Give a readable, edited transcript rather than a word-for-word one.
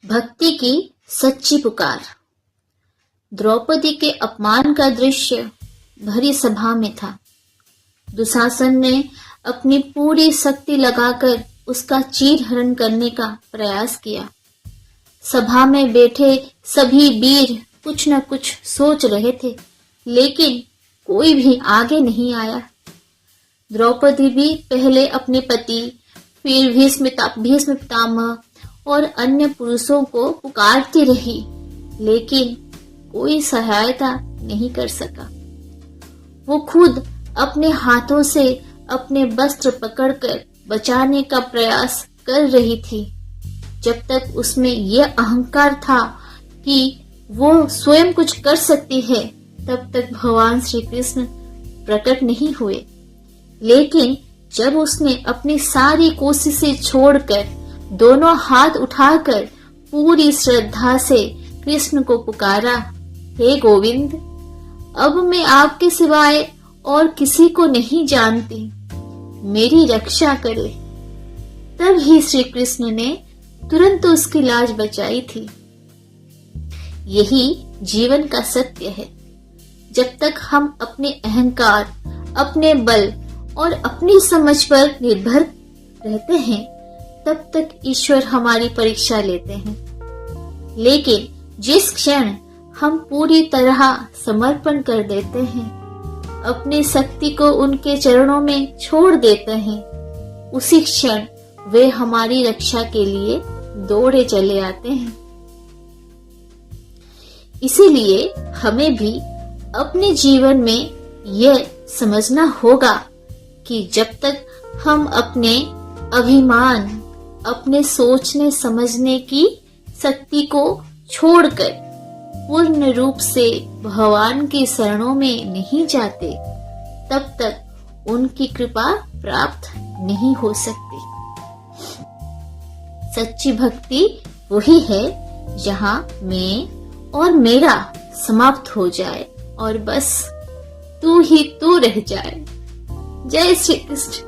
भक्ति की सच्ची पुकार। द्रौपदी के अपमान का दृश्य भरी सभा में था। दुशासन ने अपनी पूरी शक्ति लगाकर उसका चीरहरण करने का प्रयास किया। सभा में बैठे सभी वीर कुछ न कुछ सोच रहे थे, लेकिन कोई भी आगे नहीं आया। द्रौपदी भी पहले अपने पति, फिर भीष्म पितामह और अन्य पुरुषों को पुकारती रही, लेकिन कोई सहायता नहीं कर सका। वो खुद अपने हाथों से अपने वस्त्र पकड़कर बचाने का प्रयास कर रही थी। जब तक उसमें यह अहंकार था कि वो स्वयं कुछ कर सकती है, तब तक भगवान श्री कृष्ण प्रकट नहीं हुए। लेकिन जब उसने अपनी सारी कोशिशें छोड़कर दोनों हाथ उठाकर पूरी श्रद्धा से कृष्ण को पुकारा, हे गोविंद, अब मैं आपके सिवाय और किसी को नहीं जानती, मेरी रक्षा करे। तब ही श्री कृष्ण ने तुरंत उसकी लाज बचाई थी। यही जीवन का सत्य है। जब तक हम अपने अहंकार, अपने बल और अपनी समझ पर निर्भर रहते हैं, तब तक ईश्वर हमारी परीक्षा लेते हैं। लेकिन जिस क्षण हम पूरी तरह समर्पण कर देते हैं, अपनी शक्ति को उनके चरणों में छोड़ देते हैं, उसी क्षण वे हमारी रक्षा के लिए दौड़े चले आते हैं। इसीलिए हमें भी अपने जीवन में यह समझना होगा कि जब तक हम अपने अभिमान, अपने सोचने समझने की शक्ति को छोड़कर पूर्ण रूप से भगवान के शरणों में नहीं जाते, तब तक उनकी कृपा प्राप्त नहीं हो सकती। सच्ची भक्ति वही है जहाँ मैं और मेरा समाप्त हो जाए और बस तू ही तू रह जाए। जय श्री कृष्ण।